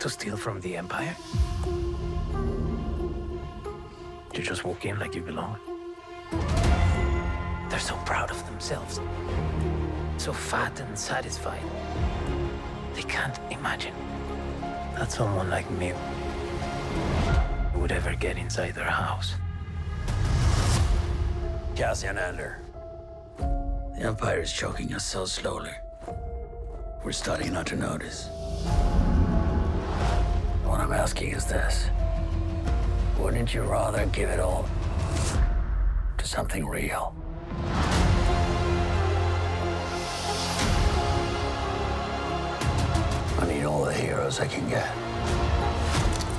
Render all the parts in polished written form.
to steal from the Empire? You just walk in like you belong. They're so proud of themselves. So fat and satisfied. They can't imagine that someone like me would ever get inside their house. Cassian Andor. The Empire is choking us so slowly. We're starting not to notice. What I'm asking is this. Wouldn't you rather give it all to something real? I need all the heroes I can get.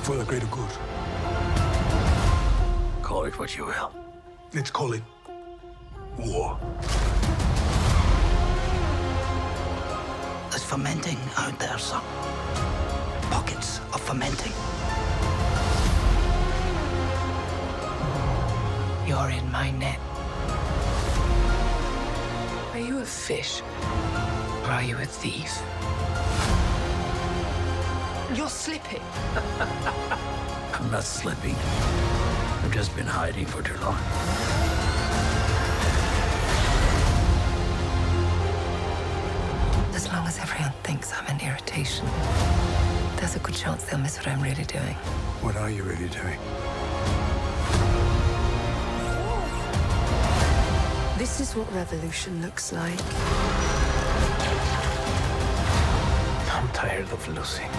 For the greater good. Call it what you will. Let's call it war. There's fermenting out there, son. Pockets of fermenting. You're in my net. Are you a fish? Or are you a thief? You're slipping. I'm not slipping. I've just been hiding for too long. As long as everyone thinks I'm an irritation, there's a good chance they'll miss what I'm really doing. What are you really doing? This is what revolution looks like. I'm tired of losing.